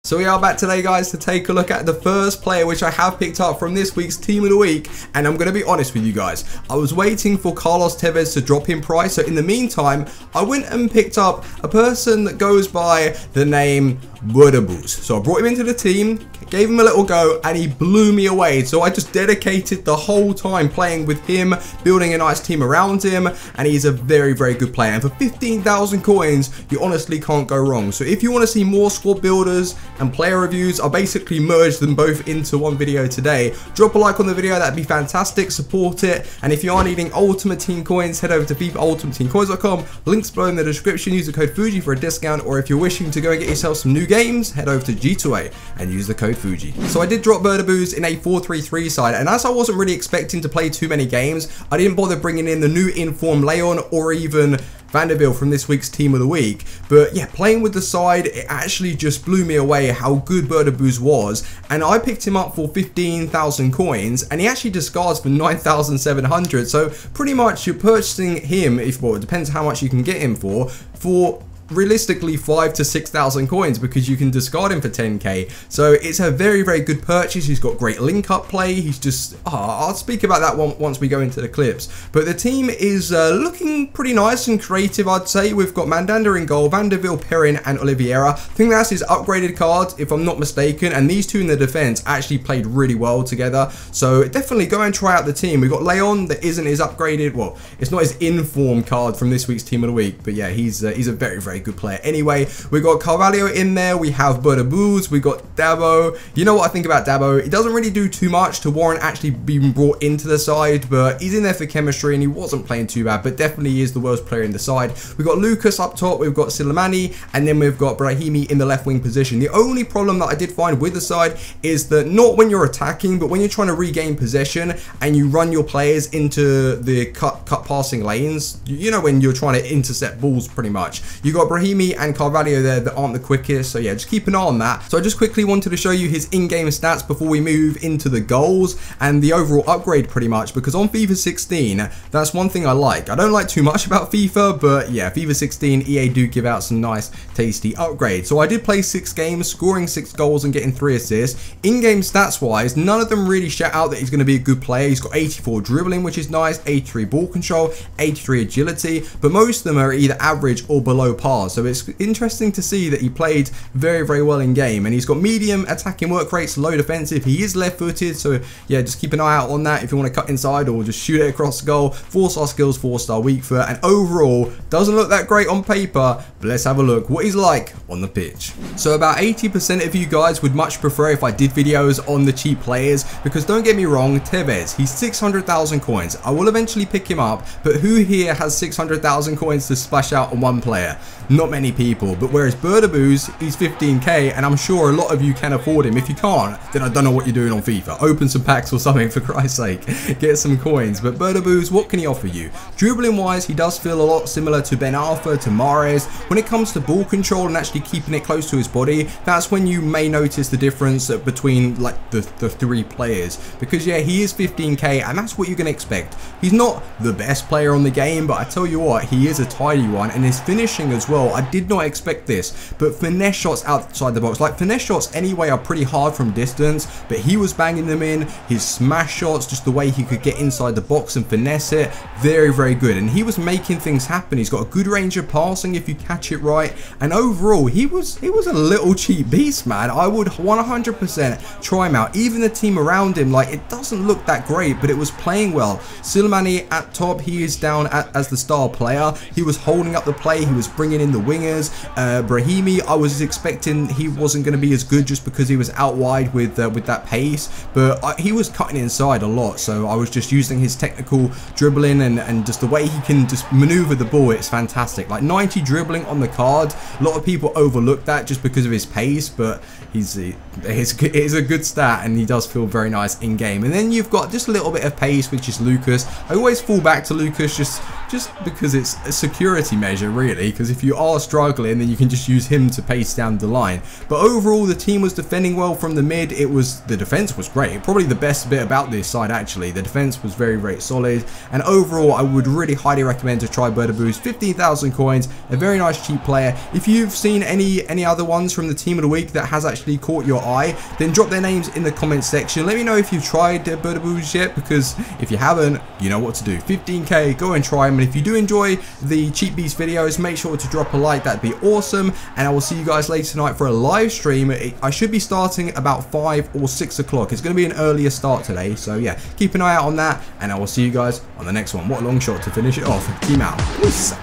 So we are back today, guys, to take a look at the first player which I have picked up from this week's Team of the Week. And I'm going to be honest with you guys, I was waiting for Carlos Tevez to drop in price. So in the meantime, I went and picked up a person that goes by the name Boudebouz. So I brought him into the team, gave him a little go, and he blew me away. So I just dedicated the whole time playing with him, building a nice team around him, and he's a very, very good player. And for 15,000 coins, you honestly can't go wrong. So if you want to see more squad builders and player reviews, I basically merged them both into one video today. Drop a like on the video, that'd be fantastic, support it. And if you are needing Ultimate Team coins, head over to FIFAUltimateTeamCoins.com, links below in the description, use the code Fuji for a discount, or if you're wishing to go and get yourself some new games, head over to G2A and use the code Fuji. So I did drop Boudebouz in a 4-3-3 side, and as I wasn't really expecting to play too many games, I didn't bother bringing in the new in-form Layun or even Vanderbilt from this week's Team of the Week. But yeah, playing with the side, it actually just blew me away how good Boudebouz was. And I picked him up for 15,000 coins, and he actually discards for 9,700. So pretty much you're purchasing him, well, it depends how much you can get him for realistically 5,000 to 6,000 coins, because you can discard him for 10k. So it's a very, very good purchase. He's got great link up play. He's just, I'll speak about that one once we go into the clips. But the team is looking pretty nice and creative, I'd say. We've got Miranda in goal, Vanderbilt, Perrin, and Oliveira. I think that's his upgraded card, if I'm not mistaken. And these two in the defense actually played really well together. So definitely go and try out the team. We've got Layun, that isn't his upgraded, well, it's not his in-form card from this week's Team of the Week. But yeah, he's a very, very good player. Anyway, we got Carvalho in there, we have Boudebouz, we got Dabo. You know what I think about Dabo? He doesn't really do too much to warrant actually being brought into the side, but he's in there for chemistry and he wasn't playing too bad, but definitely is the worst player in the side. We've got Lucas up top, we've got Silimani, and then we've got Brahimi in the left wing position. The only problem that I did find with the side is that not when you're attacking, but when you're trying to regain possession and you run your players into the cut passing lanes, you know, when you're trying to intercept balls pretty much. You got Brahimi and Carvalho there that aren't the quickest, so yeah, just keep an eye on that. So I just quickly wanted to show you his in-game stats before we move into the goals and the overall upgrade pretty much, because on FIFA 16, that's one thing I like. I don't like too much about FIFA, but yeah, FIFA 16, EA do give out some nice, tasty upgrades. So I did play 6 games, scoring 6 goals and getting 3 assists. In-game stats-wise, none of them really shout out that he's going to be a good player. He's got 84 dribbling, which is nice, 83 ball control, 83 agility, but most of them are either average or below par. So it's interesting to see that he played very, very well in game, and he's got medium attacking work rates, low defensive. He is left-footed, so yeah, just keep an eye out on that if you want to cut inside or just shoot it across the goal. 4-star skills, 4-star weak foot, and overall doesn't look that great on paper, but let's have a look what he's like on the pitch. So about 80% of you guys would much prefer if I did videos on the cheap players, because don't get me wrong, Tevez, he's 600,000 coins. I will eventually pick him up, but who here has 600,000 coins to splash out on one player? Not many people. But whereas Boudebouz, he's 15k, and I'm sure a lot of you can afford him. If you can't, then I don't know what you're doing on FIFA. Open some packs or something, for Christ's sake. Get some coins. But Boudebouz, what can he offer you? Dribbling wise, he does feel a lot similar to Ben Arfa, to MAHREZ. When it comes to ball control and actually keeping it close to his body, that's when you may notice the difference between like the 3 players. Because yeah, he is 15k, and that's what you're going to expect. He's not the best player on the game, but I tell you what, he is a tidy one, and his finishing as well. I did not expect this, but finesse shots outside the box, like finesse shots anyway, are pretty hard from distance, but he was banging them in. His smash shots, just the way he could get inside the box and finesse it, very, very good. And he was making things happen. He's got a good range of passing if you catch it right, and overall he was a little cheap beast, man. I would 100% try him out. Even the team around him, like, it doesn't look that great, but it was playing well. Silimani at top, he is down as the star player. He was holding up the play, he was bringing in the wingers. Brahimi, I was expecting he wasn't going to be as good just because he was out wide with that pace, but he was cutting inside a lot, so I was just using his technical dribbling and just the way he can just maneuver the ball. It's fantastic. Like 90 dribbling on the card. A lot of people overlook that just because of his pace, but it's a good stat, and he does feel very nice in game. And then you've got just a little bit of pace, which is Lucas. I always fall back to Lucas just just because it's a security measure really, because if you are struggling then you can just use him to pace down the line. But overall the team was defending well from the mid. The defense was great, probably the best bit about this side actually. The defense was very, very solid, and overall I would really highly recommend to try Boudebouz. 15,000 coins, a very nice cheap player. If you've seen any other ones from the team of the week that has actually caught your eye, then drop their names in the comment section. Let me know if you've tried Boudebouz yet, because if you haven't, you know what to do. 15k, go and try them. And if you do enjoy the Cheap Beast videos, make sure to drop a like, that'd be awesome. And I will see you guys later tonight for a live stream. I should be starting about 5 or 6 o'clock. It's going to be an earlier start today, so yeah, keep an eye out on that, and I will see you guys on the next one. What a long shot to finish it off. Team out. Peace.